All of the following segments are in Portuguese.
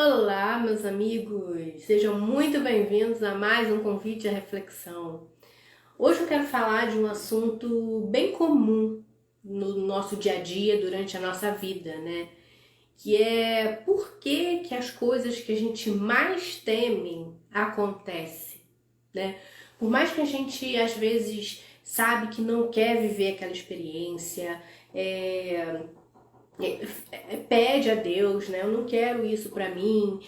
Olá, meus amigos! Sejam muito bem-vindos a mais um convite à reflexão. Hoje eu quero falar de um assunto bem comum no nosso dia a dia, durante a nossa vida, né? Que é por que as coisas que a gente mais teme acontecem, né? Por mais que a gente, às vezes, sabe que não quer viver aquela experiência, pede a Deus, né? Eu não quero isso pra mim.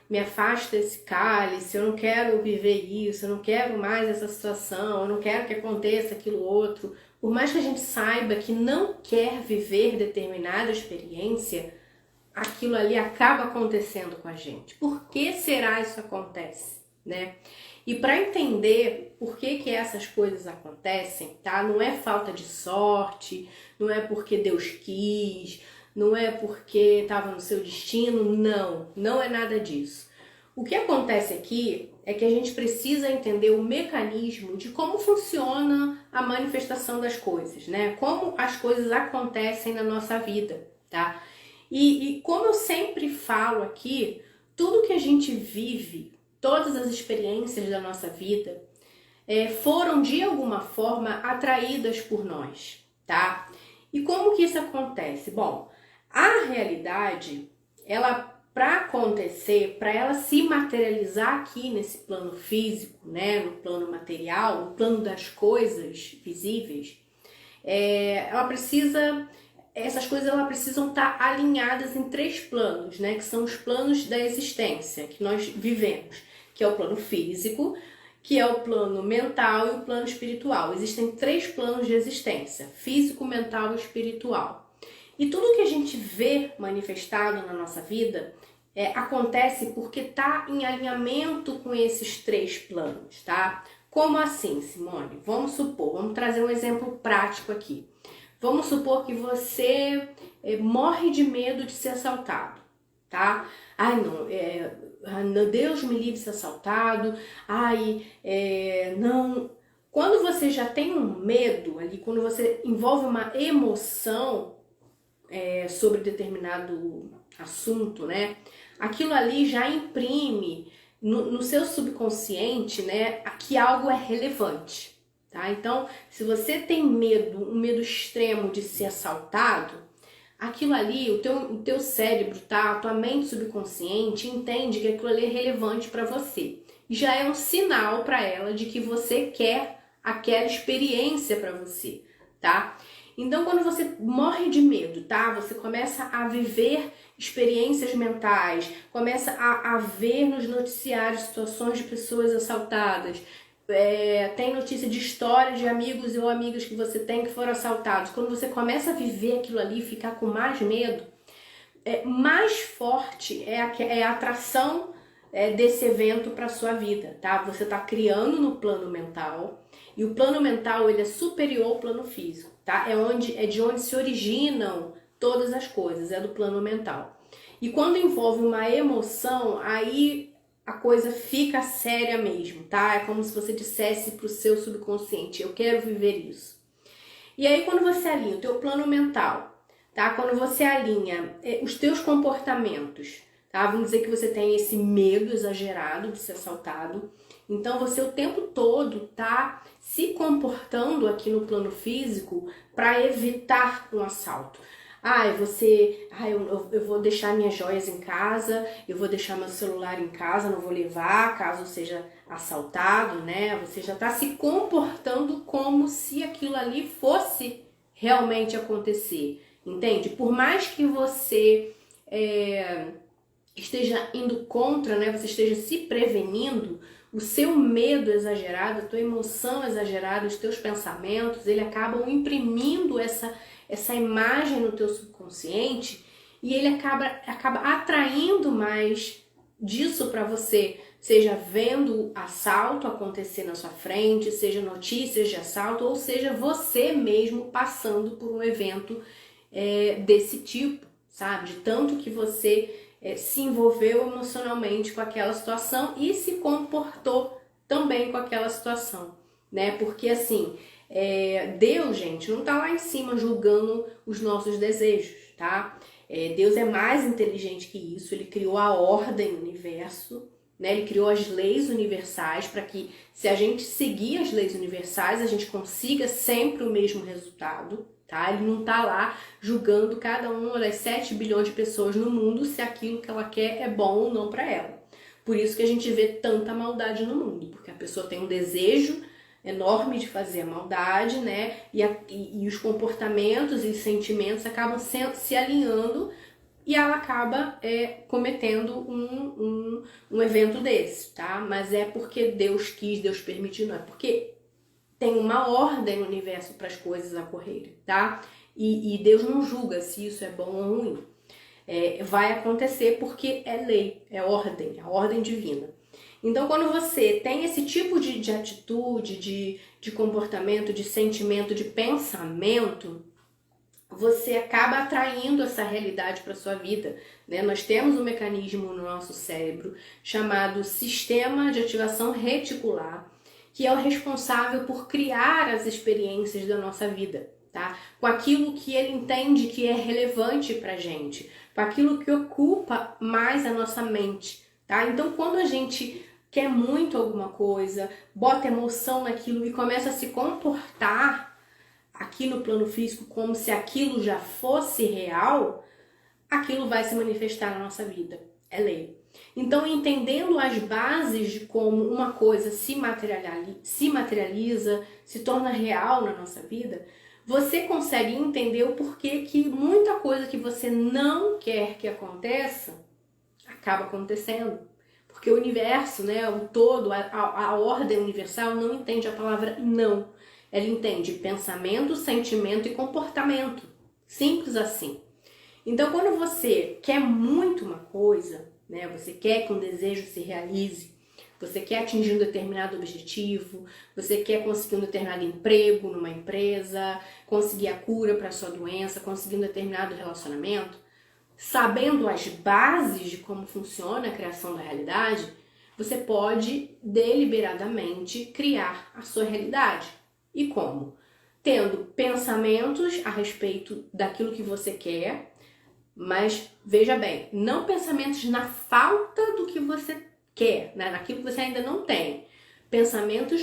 Me afasta esse cálice, eu não quero viver isso, eu não quero mais essa situação, eu não quero que aconteça aquilo outro. Por mais que a gente saiba que não quer viver determinada experiência, aquilo ali acaba acontecendo com a gente. Por que será isso acontece, né? E para entender por que essas coisas acontecem, tá? Não é falta de sorte, não é porque Deus quis, não é porque estava no seu destino, não é nada disso. O que acontece aqui é que a gente precisa entender o mecanismo de como funciona a manifestação das coisas, né? Como as coisas acontecem na nossa vida, tá? E como eu sempre falo aqui, tudo que a gente vive, todas as experiências da nossa vida foram de alguma forma atraídas por nós, tá? E como que isso acontece? Bom, a realidade, ela para acontecer, para ela se materializar aqui nesse plano físico, né, no plano material, no plano das coisas visíveis, essas coisas elas precisam estar alinhadas em 3 planos, né, que são os planos da existência que nós vivemos, que é o plano físico, que é o plano mental e o plano espiritual. Existem 3 planos de existência: físico, mental e espiritual. E tudo que a gente vê manifestado na nossa vida acontece porque está em alinhamento com esses 3 planos, tá? Como assim, Simone? Vamos trazer um exemplo prático aqui. Vamos supor que você morre de medo de ser assaltado, tá? Deus me livre de ser assaltado. Não. Quando você já tem um medo ali, quando você envolve uma emoção sobre determinado assunto, né? Aquilo ali já imprime no seu subconsciente, né, que algo é relevante, tá? Então, se você tem medo, um medo extremo de ser assaltado, aquilo ali, o teu cérebro, tá? A tua mente subconsciente entende que aquilo ali é relevante para você. E já é um sinal para ela de que você quer aquela experiência para você, tá? Então, quando você morre de medo, tá? Você começa a viver experiências mentais, começa a ver nos noticiários situações de pessoas assaltadas, tem notícia de história de amigos ou amigas que você tem que foram assaltados. Quando você começa a viver aquilo ali e ficar com mais medo, mais forte é a atração desse evento para sua vida, tá? Você está criando no plano mental, e o plano mental ele é superior ao plano físico, tá? É de onde se originam todas as coisas, é do plano mental. E quando envolve uma emoção, aí a coisa fica séria mesmo, tá? É como se você dissesse pro seu subconsciente: eu quero viver isso. E aí quando você alinha o teu plano mental, tá? Quando você alinha os teus comportamentos, tá? Vamos dizer que você tem esse medo exagerado de ser assaltado. Então você o tempo todo tá se comportando aqui no plano físico para evitar um assalto. Eu vou deixar minhas joias em casa, eu vou deixar meu celular em casa, não vou levar caso seja assaltado, né? Você já está se comportando como se aquilo ali fosse realmente acontecer, entende? Por mais que você esteja indo contra, né? Você esteja se prevenindo, o seu medo exagerado, a tua emoção exagerada, os teus pensamentos, ele acabam imprimindo essa imagem no teu subconsciente, e ele acaba atraindo mais disso para você, seja vendo assalto acontecer na sua frente, seja notícias de assalto, ou seja você mesmo passando por um evento desse tipo, sabe? De tanto que você se envolveu emocionalmente com aquela situação e se comportou também com aquela situação, né? Porque assim, Deus, gente, não tá lá em cima julgando os nossos desejos, tá? Deus é mais inteligente que isso, ele criou a ordem no universo, né? Ele criou as leis universais para que, se a gente seguir as leis universais, a gente consiga sempre o mesmo resultado, tá? Ele não está lá julgando cada uma das 7 bilhões de pessoas no mundo se aquilo que ela quer é bom ou não para ela. Por isso que a gente vê tanta maldade no mundo, porque a pessoa tem um desejo enorme de fazer a maldade, né? E os comportamentos e sentimentos acabam se alinhando e ela acaba cometendo um evento desse, tá? Mas é porque Deus quis, Deus permitiu, não é porque tem uma ordem no universo para as coisas ocorrerem, tá? E Deus não julga se isso é bom ou ruim. Vai acontecer porque é lei, é ordem, a ordem divina. Então, quando você tem esse tipo de atitude, de comportamento, de sentimento, de pensamento, você acaba atraindo essa realidade para sua vida, né? Nós temos um mecanismo no nosso cérebro chamado sistema de ativação reticular, que é o responsável por criar as experiências da nossa vida, tá? Com aquilo que ele entende que é relevante pra gente, com aquilo que ocupa mais a nossa mente, tá? Então, quando a gente quer muito alguma coisa, bota emoção naquilo e começa a se comportar aqui no plano físico como se aquilo já fosse real, aquilo vai se manifestar na nossa vida. É lei. Então, entendendo as bases de como uma coisa se materializa, se torna real na nossa vida, você consegue entender o porquê que muita coisa que você não quer que aconteça, acaba acontecendo. Porque o universo, né, o todo, a ordem universal não entende a palavra não. Ela entende pensamento, sentimento e comportamento. Simples assim. Então, quando você quer muito uma coisa, né, você quer que um desejo se realize, você quer atingir um determinado objetivo, você quer conseguir um determinado emprego numa empresa, conseguir a cura para a sua doença, conseguir um determinado relacionamento, sabendo as bases de como funciona a criação da realidade, você pode deliberadamente criar a sua realidade. E como? Tendo pensamentos a respeito daquilo que você quer, mas veja bem, não pensamentos na falta do que você quer, né? Naquilo que você ainda não tem. Pensamentos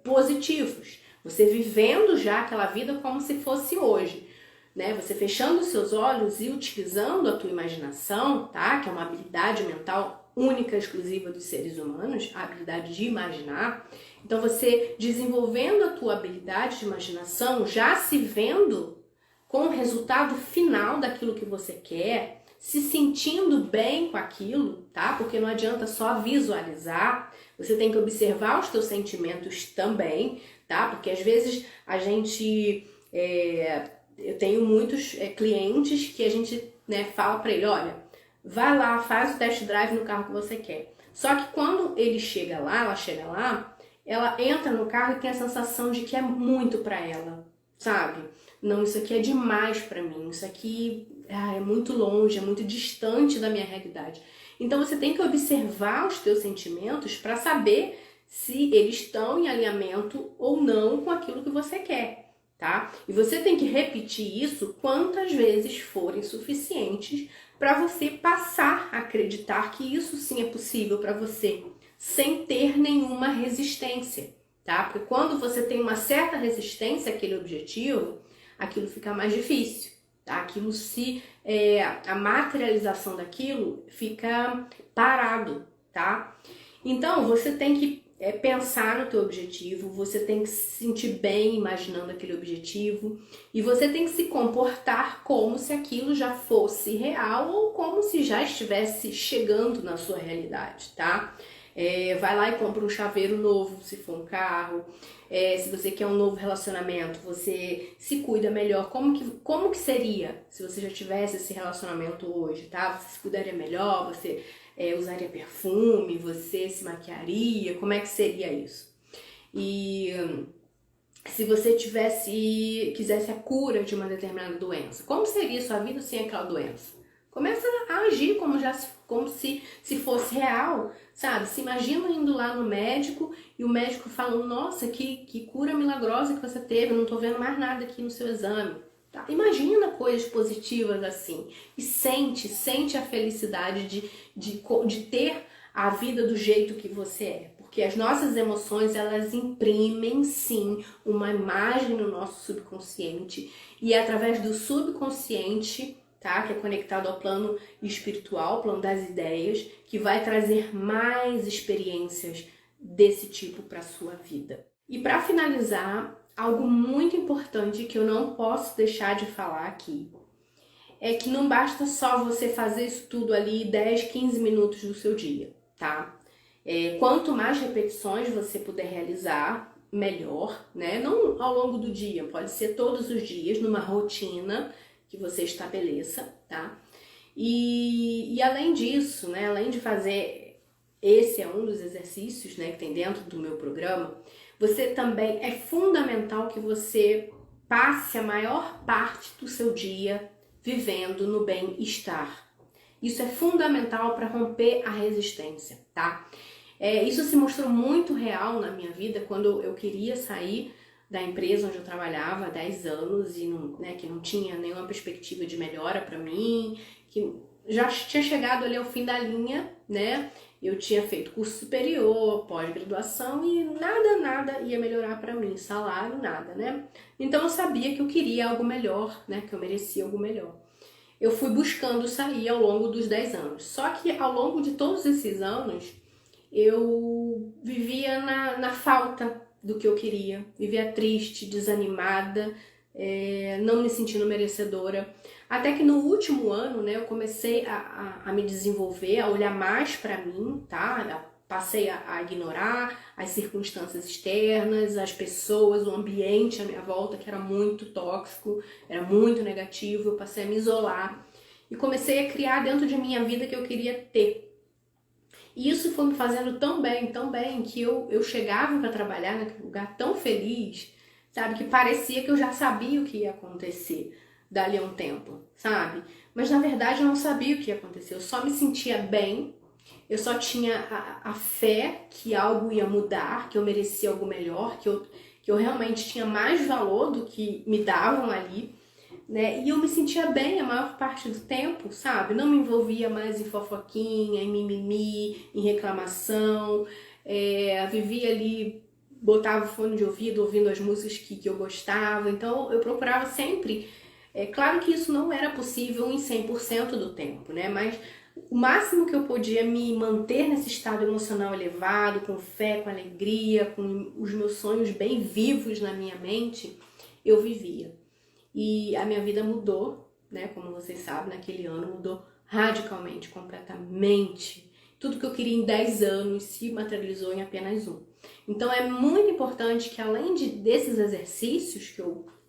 positivos. Você vivendo já aquela vida como se fosse hoje, né? Você fechando os seus olhos e utilizando a tua imaginação, tá? Que é uma habilidade mental única, exclusiva dos seres humanos, a habilidade de imaginar. Então, você desenvolvendo a tua habilidade de imaginação, já se vendo com o resultado final daquilo que você quer, se sentindo bem com aquilo, tá? Porque não adianta só visualizar, você tem que observar os teus sentimentos também, tá? Porque às vezes a gente... eu tenho muitos clientes que a gente, né, fala para ele, olha, vai lá, faz o test drive no carro que você quer. Só que quando ele chega lá, ela chega lá, ela entra no carro e tem a sensação de que é muito para ela, sabe? Não, isso aqui é demais para mim, isso aqui é muito longe, é muito distante da minha realidade. Então você tem que observar os teus sentimentos para saber se eles estão em alinhamento ou não com aquilo que você quer, tá? E você tem que repetir isso quantas vezes forem suficientes para você passar a acreditar que isso sim é possível para você, sem ter nenhuma resistência, tá? Porque quando você tem uma certa resistência àquele objetivo, aquilo fica mais difícil, tá? Aquilo a materialização daquilo fica parado, tá? Então, você tem que pensar no teu objetivo, você tem que se sentir bem imaginando aquele objetivo e você tem que se comportar como se aquilo já fosse real ou como se já estivesse chegando na sua realidade, tá? Vai lá e compra um chaveiro novo, se for um carro. Se você quer um novo relacionamento, você se cuida melhor. Como que seria se você já tivesse esse relacionamento hoje, tá? Você se cuidaria melhor, você usaria perfume, você se maquiaria, como é que seria isso? E se você quisesse a cura de uma determinada doença, como seria a sua vida sem aquela doença? Começa a agir como se fosse real, sabe? Se imagina indo lá no médico e o médico falando, nossa, que cura milagrosa que você teve, eu não tô vendo mais nada aqui no seu exame. Tá? Imagina coisas positivas assim e sente a felicidade de ter a vida do jeito que você é. Porque as nossas emoções, elas imprimem sim uma imagem no nosso subconsciente e é através do subconsciente, tá, que é conectado ao plano espiritual, plano das ideias, que vai trazer mais experiências desse tipo para sua vida. E para finalizar, algo muito importante que eu não posso deixar de falar aqui é que não basta só você fazer isso tudo ali 10, 15 minutos do seu dia, tá? Quanto mais repetições você puder realizar, melhor, né? Não ao longo do dia, pode ser todos os dias, numa rotina que você estabeleça, tá? E além disso, né? Além de fazer, esse é um dos exercícios, né, que tem dentro do meu programa, você também, é fundamental que você passe a maior parte do seu dia vivendo no bem-estar. Isso é fundamental para romper a resistência, tá? Isso se mostrou muito real na minha vida quando eu queria sair da empresa onde eu trabalhava há 10 anos e não, né, que não tinha nenhuma perspectiva de melhora para mim, que já tinha chegado ali ao fim da linha, né? Eu tinha feito curso superior, pós-graduação e nada ia melhorar para mim, salário, nada, né? Então eu sabia que eu queria algo melhor, né? Que eu merecia algo melhor. Eu fui buscando sair ao longo dos 10 anos. Só que ao longo de todos esses anos, eu vivia na falta do que eu queria. Vivia triste, desanimada, não me sentindo merecedora. Até que no último ano, né, eu comecei a me desenvolver, a olhar mais para mim, tá? Passei a ignorar as circunstâncias externas, as pessoas, o ambiente à minha volta, que era muito tóxico, era muito negativo. Eu passei a me isolar e comecei a criar dentro de mim a vida que eu queria ter. E isso foi me fazendo tão bem, que eu chegava para trabalhar naquele lugar tão feliz, sabe? Que parecia que eu já sabia o que ia acontecer dali a um tempo, sabe? Mas na verdade eu não sabia o que ia acontecer, eu só me sentia bem, eu só tinha a fé que algo ia mudar, que eu merecia algo melhor, que eu realmente tinha mais valor do que me davam ali, né? E eu me sentia bem a maior parte do tempo, sabe? Não me envolvia mais em fofoquinha, em mimimi, em reclamação. Vivia ali, botava o fone de ouvido, ouvindo as músicas que eu gostava. Então eu procurava sempre. Claro que isso não era possível em 100% do tempo, né? Mas o máximo que eu podia me manter nesse estado emocional elevado, com fé, com alegria, com os meus sonhos bem vivos na minha mente, eu vivia. E a minha vida mudou, né? Como vocês sabem, naquele ano mudou radicalmente, completamente. Tudo que eu queria em 10 anos se materializou em apenas um. Então é muito importante que além desses exercícios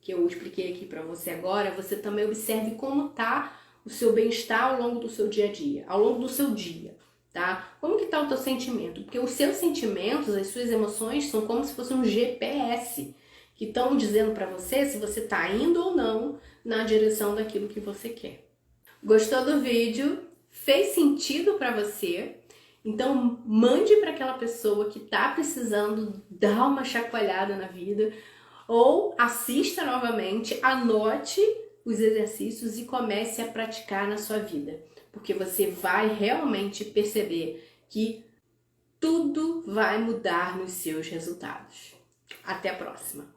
que eu expliquei aqui para você agora, você também observe como tá o seu bem-estar ao longo do seu dia a dia, ao longo do seu dia, tá? Como que tá o teu sentimento? Porque os seus sentimentos, as suas emoções são como se fosse um GPS que estão dizendo para você se você está indo ou não na direção daquilo que você quer. Gostou do vídeo? Fez sentido para você? Então mande para aquela pessoa que está precisando dar uma chacoalhada na vida, ou assista novamente, anote os exercícios e comece a praticar na sua vida, porque você vai realmente perceber que tudo vai mudar nos seus resultados. Até a próxima!